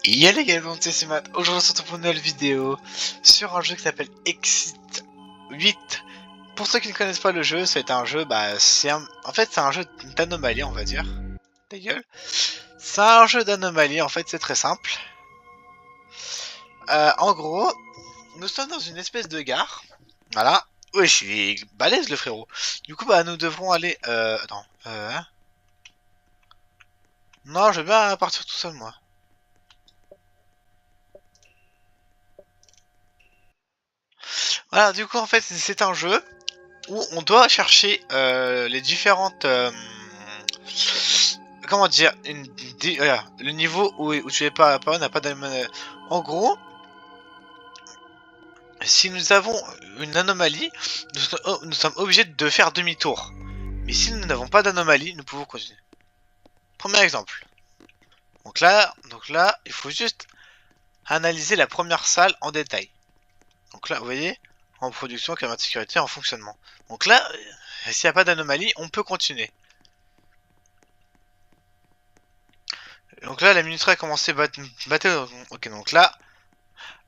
Y'a les gars, c'est Matt. Aujourd'hui on se retrouve pour une nouvelle vidéo sur un jeu qui s'appelle Exit 8. Pour ceux qui ne connaissent pas le jeu, c'est un jeu, en fait c'est un jeu d'anomalie, on va dire. Ta gueule. C'est un jeu d'anomalie, en fait c'est très simple. En gros, nous sommes dans une espèce de gare. Voilà. Oui, je suis balèze le frérot. Du coup, nous devrons aller... Attends. Hein. Non, je veux bien partir tout seul, moi. Voilà, du coup, en fait, c'est un jeu où on doit chercher les différentes... comment dire le niveau où tu es pas n'a pas d'anomalie. En gros, si nous avons une anomalie, nous sommes obligés de faire demi-tour. Mais si nous n'avons pas d'anomalie, nous pouvons continuer. Premier exemple. Donc là, il faut juste analyser la première salle en détail. Donc là, vous voyez, en production, caméra de sécurité, en fonctionnement. Donc là, s'il n'y a pas d'anomalie, on peut continuer. Donc là, la minuterie a commencé battre. Ok, donc là.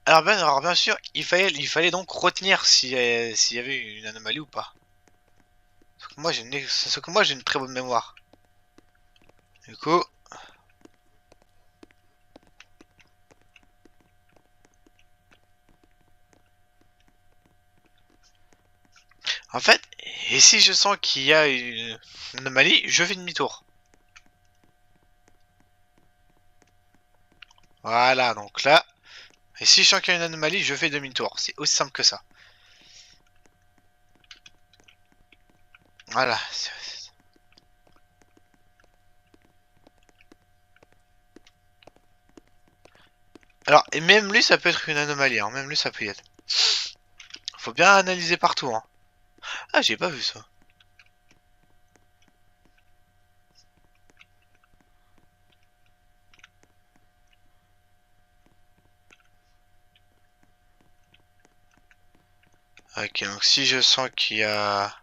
Alors bien sûr, il fallait donc retenir s'il y avait une anomalie ou pas. Sauf que moi j'ai une très bonne mémoire. Du coup. En fait, et si je sens qu'il y a une anomalie, je fais demi-tour. Voilà, donc là. Et si je sens qu'il y a une anomalie, je fais demi-tour. C'est aussi simple que ça. Voilà. Alors, et même lui, ça peut être une anomalie. Hein. Même lui, ça peut y être. Faut bien analyser partout. Hein. Ah, j'ai pas vu ça. Ok, donc si je sens qu'il y a...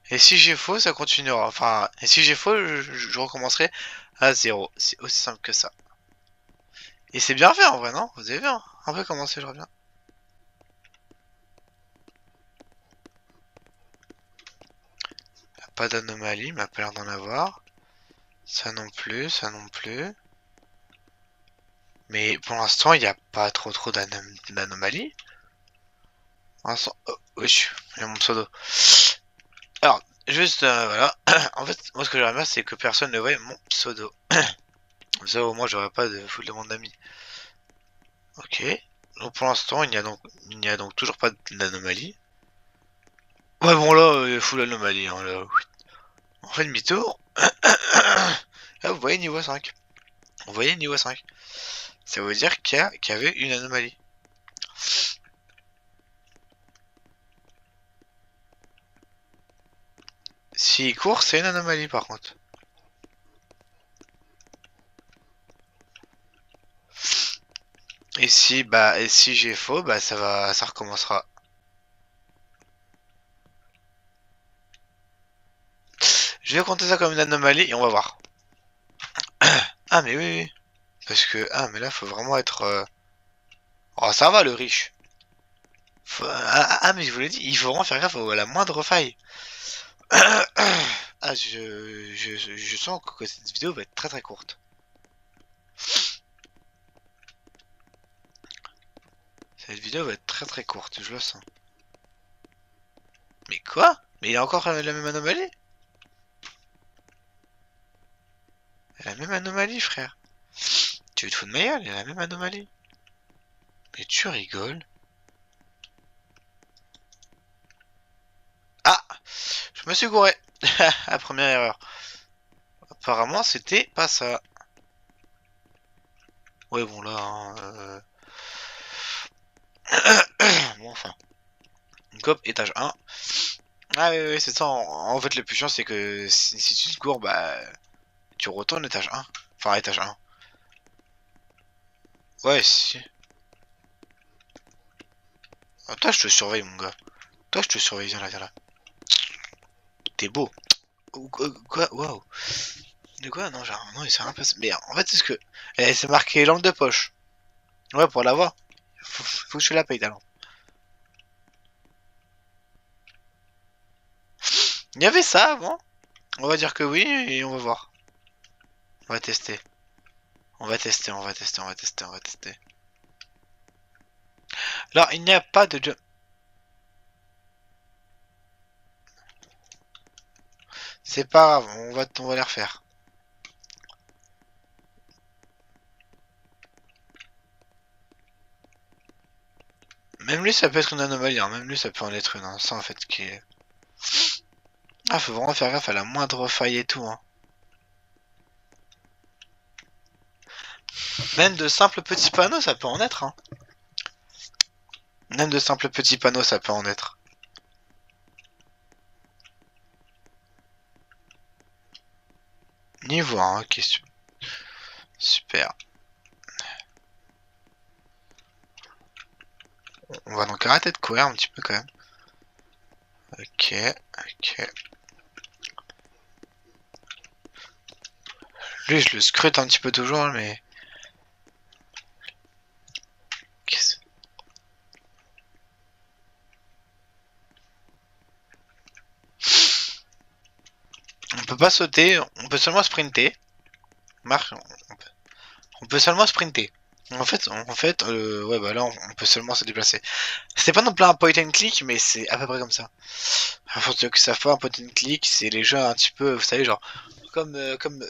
Et si j'ai faux, ça continuera. Enfin, et si j'ai faux, je recommencerai à 0. C'est aussi simple que ça. Et c'est bien fait en vrai, non? Vous avez vu, hein? Un peu comment c'est, je reviens. Pas d'anomalie, mais pas l'air d'en avoir. Ça non plus, ça non plus. Mais pour l'instant, il n'y a pas trop d'anomalies. Pour l'instant, oh, wesh, il y a mon pseudo. Alors, juste, voilà. En fait, moi ce que j'aimerais bien, c'est que personne ne voie mon pseudo. Comme ça, au moins, j'aurais pas de full demande d'amis. Ok. Donc pour l'instant, il n'y a donc toujours pas d'anomalie. Ouais, bon là, full anomalie, hein, là. On fait demi-tour. Là, vous voyez niveau 5. Vous voyez niveau 5. Ça veut dire qu'il y avait une anomalie. S'il court, c'est une anomalie par contre. Et si j'ai faux, ça recommencera. Je vais compter ça comme une anomalie et on va voir. Ah mais oui, oui. Parce que, mais là, faut vraiment être... Oh, ça va le riche. Mais je vous l'ai dit, il faut vraiment faire gaffe à la moindre faille. Ah, je sens que cette vidéo va être très très courte. Cette vidéo va être très très courte, je le sens. Mais quoi? Mais il a encore la même anomalie? La même anomalie, frère. Tu te fous de ma gueule, il a la même anomalie. Mais tu rigoles. Ah! Je me suis gouré. La première erreur. Apparemment, c'était pas ça. Ouais, bon, là, hein, bon, enfin. Cop, étage 1. Ah, oui, oui, c'est ça. En fait, le plus chiant, c'est que si tu te gourres, tu retournes étage 1. Enfin, étage 1. Ouais, si. Ah, toi, je te surveille, mon gars. Toi, je te surveille. Viens là, viens là. T'es beau. Quoi? Waouh. De quoi? Non, genre, non, il s'est rien passé. Mais en fait, c'est ce que. Eh, c'est marqué lampe de poche. Ouais, pour l'avoir. Faut que je la paye ta lampe. Il y avait ça avant? On va dire que oui et on va voir. On va tester. On va tester, on va tester, on va tester, on va tester. Alors, il n'y a pas de jump. C'est pas grave, on va les refaire. Même lui, ça peut être une anomalie, hein. Même lui, ça peut en être une, hein. Ça, en fait, qui est... Ah, faut vraiment faire gaffe à la moindre faille et tout, hein. Même de simples petits panneaux, ça peut en être, hein. Même de simples petits panneaux, ça peut en être. Niveau 1, ok, super. On va donc arrêter de courir un petit peu quand même. Ok, ok. Lui, je le scrute un petit peu toujours, mais... On peut pas sauter, on peut seulement sprinter. Marche, on peut seulement sprinter. Ouais, bah là, on peut seulement se déplacer. C'est pas non plus un point and click, mais c'est à peu près comme ça. Pour ceux qui savent pas, un point and click, c'est les jeux un petit peu, vous savez, genre, comme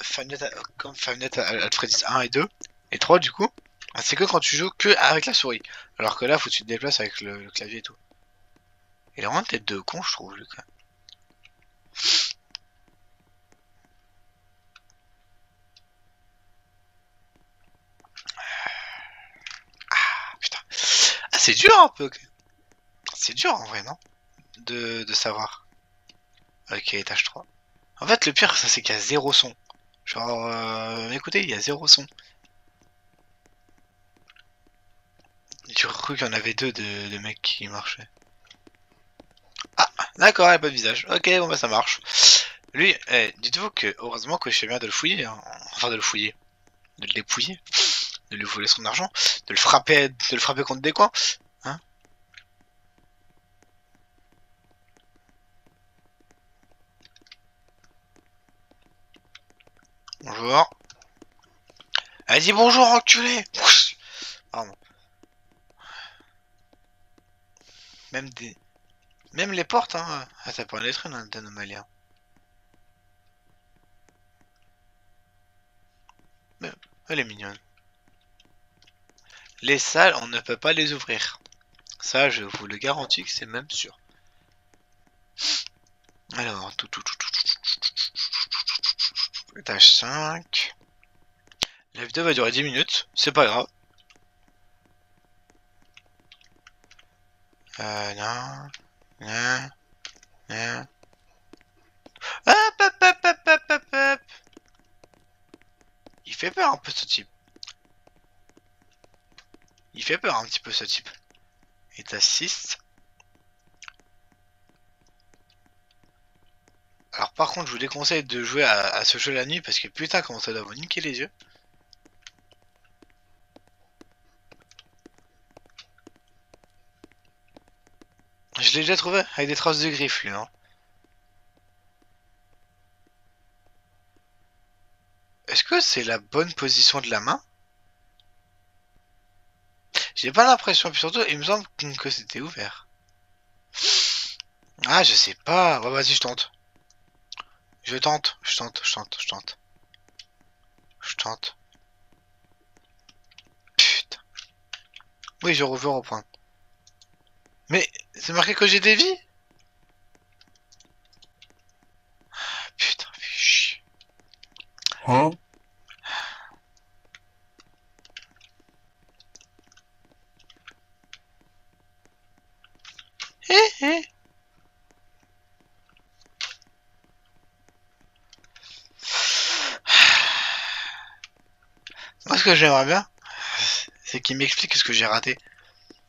Five Nights at Freddy's 1 et 2, et 3 du coup, c'est que quand tu joues que avec la souris. Alors que là, faut que tu te déplaces avec le clavier et tout. Il a vraiment une tête de con, je trouve, lui, quand même. Putain. Ah, c'est dur un peu. C'est dur en vrai, non? De savoir. Ok, étage 3. En fait, le pire, ça c'est qu'il y a zéro son. Genre, écoutez, il y a zéro son. J'ai cru qu'il y en avait deux de mecs qui marchaient. Ah, d'accord, il n'y a pas de visage. Ok, bon bah ça marche. Lui, dites-vous que heureusement que je fais bien de le fouiller, hein. Enfin de le fouiller, de le dépouiller, de lui voler son argent, de le frapper contre des coins. Hein? Bonjour. Elle dit bonjour enculé. Pardon. Même des, même les portes, hein. Ah, ça peut en être une d'anomalie. Hein. Mais, elle est mignonne. Les salles, on ne peut pas les ouvrir. Ça, je vous le garantis que c'est même sûr. Alors, étage 5. La vidéo va durer 10 minutes, c'est pas grave. Non, non, non. Hop, hop, hop, hop, hop, hop, hop. Il fait peur un peu ce type. Il fait peur un petit peu ce type. Étage 6. Alors par contre, je vous déconseille de jouer à ce jeu la nuit parce que putain comment ça doit vous niquer les yeux. Je l'ai déjà trouvé avec des traces de griffes lui. Hein. Est-ce que c'est la bonne position de la main? J'ai pas l'impression, puis surtout il me semble que c'était ouvert. Ah je sais pas, ouais vas-y je tente. Je tente, je tente, je tente, je tente. Je tente. Putain. Oui je veux reprendre. Mais c'est marqué que j'ai des vies? Putain, fais chier. Hein? Eh, eh. Moi ce que j'aimerais bien, c'est qu'il m'explique ce que j'ai raté.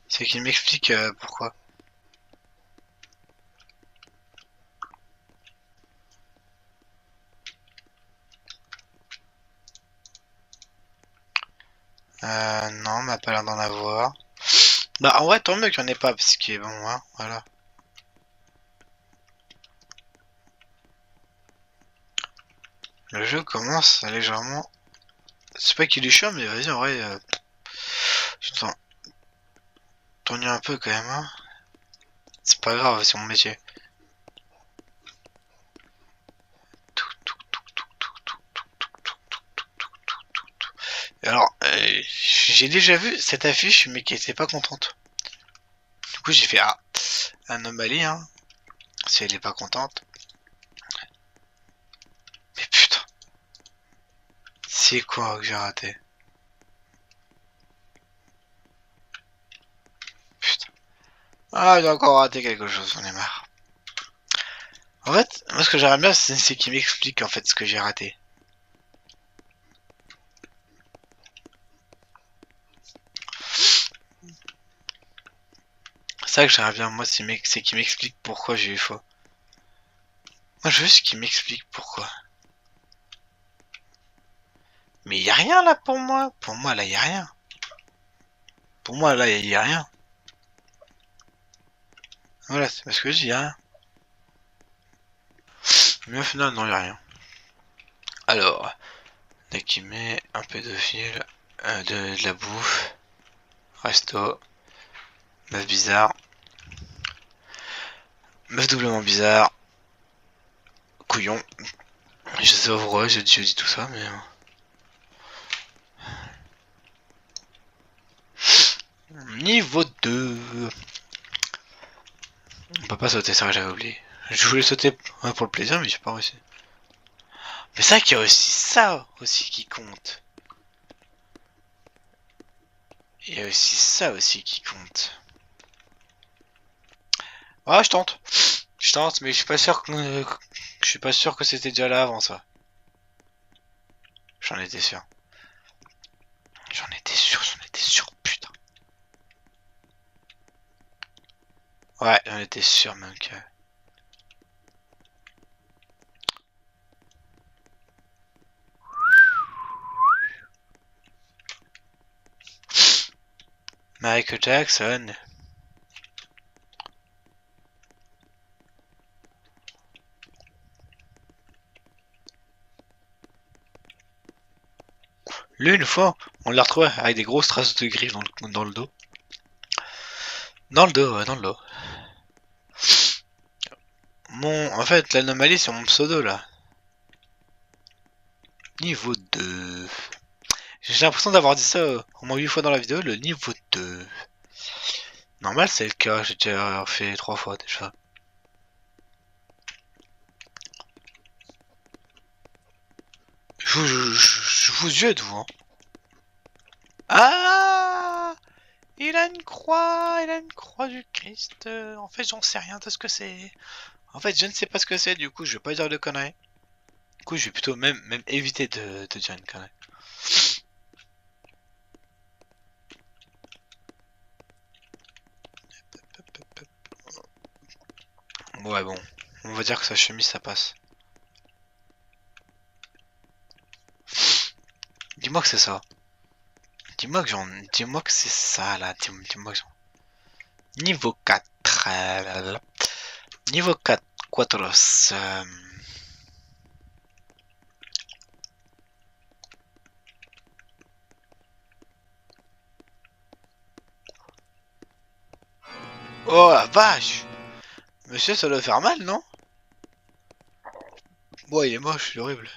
C'est qu'il m'explique pourquoi. Non, mais pas l'air d'en avoir. Bah, en vrai, tant mieux qu'il n'y en ait pas, parce que bon, hein, voilà. Le jeu commence légèrement. C'est pas qu'il est chiant, mais vas-y, en vrai, putain, t'ennuies un peu quand même, hein. C'est pas grave, c'est mon métier. Alors, j'ai déjà vu cette affiche, mais qui était pas contente. Du coup, j'ai fait, ah, anomalie, hein. Si elle est pas contente. Mais putain, c'est quoi que j'ai raté? Putain. Ah, j'ai encore raté quelque chose, j'en ai marre. En fait, moi ce que j'aimerais bien, c'est qu'il m'explique en fait ce que j'ai raté. C'est ça que j'aimerais bien, moi, c'est qu'il m'explique pourquoi j'ai eu faux. Moi, je veux juste qu'il m'explique pourquoi. Mais y a rien là pour moi. Pour moi, là, y a rien. Pour moi, là, y a rien. Voilà, c'est parce que je dis, y a rien. Mais au final, non, y a rien. Alors, dès qu'il met un pédophile, de la bouffe, resto, meuf bizarre, meuf doublement bizarre, couillon. Je sais pas pourquoi, je dis tout ça, mais... Niveau 2. On peut pas sauter, ça j'avais oublié. Je voulais sauter pour le plaisir, mais j'ai pas réussi. Mais c'est vrai qu'il y a aussi ça aussi qui compte. Il y a aussi ça aussi qui compte. Ah, je tente. Je tente, mais je suis pas sûr que je suis pas sûr que c'était déjà là avant ça. J'en étais sûr. J'en étais sûr, putain. Ouais, j'en étais sûr même que. Michael Jackson. Lui, une fois, on l'a retrouvé avec des grosses traces de griffes dans le dos. Dans le dos, ouais, dans le dos. En fait, l'anomalie sur mon pseudo là. Niveau 2. J'ai l'impression d'avoir dit ça au moins 8 fois dans la vidéo, le niveau 2. Normal, c'est le cas, j'ai déjà fait 3 fois déjà. Je vous aide, vous. Hein. Ah, il a une croix du Christ. En fait, j'en sais rien de ce que c'est. En fait, je ne sais pas ce que c'est, du coup, je vais pas dire de conneries. Du coup, je vais plutôt même éviter de dire une connerie. Ouais, bon. On va dire que sa chemise, ça passe. Dis-moi que c'est ça. Dis-moi que c'est ça, là. Dis-moi que j'en... Niveau 4. Niveau 4. Quattros. Oh la vache! Monsieur, ça doit faire mal, non? Bon, il est moche, il est horrible.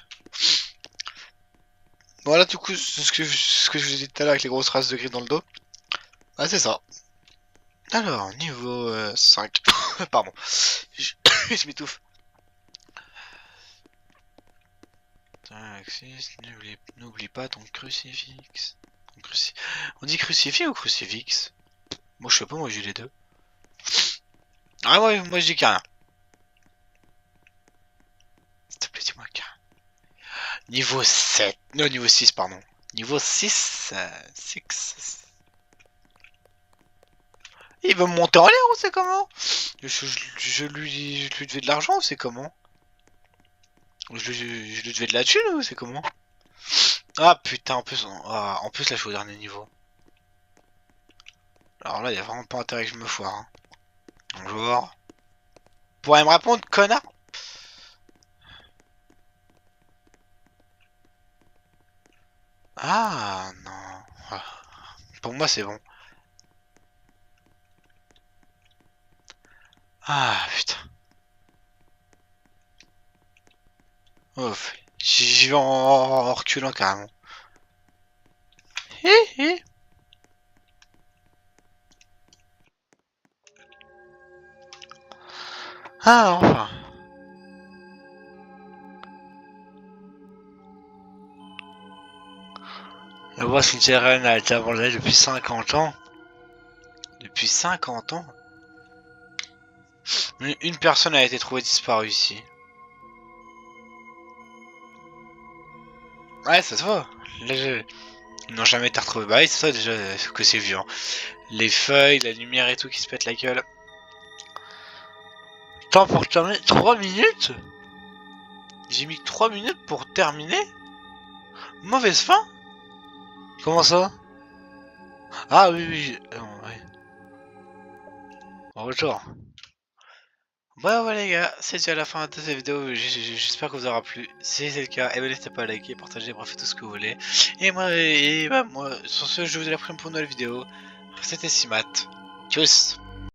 Voilà, du coup, ce que je vous ai dit tout à l'heure avec les grosses traces de griffes dans le dos. Ah, c'est ça. Alors, niveau 5. Pardon. Je, je m'étouffe. Alexis, n'oublie pas ton crucifix. On dit crucifix ou crucifix? Moi, je sais pas, moi j'ai les deux. Ah, moi je dis qu'un. S'il te plaît, dis-moi qu'un. Niveau 7. Non, niveau 6, pardon. Niveau 6. 6. Il veut me monter en l'air ou c'est comment? Je lui devais de l'argent ou c'est comment? Je lui devais de la thune ou c'est comment? Ah putain, en plus là je suis au dernier niveau. Alors là, il y a vraiment pas intérêt que je me foire. Hein. Bonjour. Pourrais me répondre, connard? Ah non. Ah, pour moi, c'est bon. Ah putain. Ouf. J'y vais en reculant carrément. Hi, hi. Ah enfin. Le bois souterrain a été abandonné depuis 50 ans. Depuis 50 ans? Une personne a été trouvée disparue ici. Ouais, ça se voit. Ils n'ont jamais été retrouvés. Bah oui, c'est ça déjà que c'est vieux. Hein. Les feuilles, la lumière et tout qui se pète la gueule. Temps pour terminer 3 minutes. J'ai mis 3 minutes pour terminer. Mauvaise fin. Comment ça? Ah oui, oui. Ouais. Retour. Bon voilà les gars, c'est déjà la fin de cette vidéo, j'espère que vous aura plu. Si c'est le cas, eh ben, n'hésitez pas à liker, partager, bref, faites tout ce que vous voulez. Et moi, sur ce, je vous dis à la prochaine pour une nouvelle vidéo. C'était Simat. Tchuss.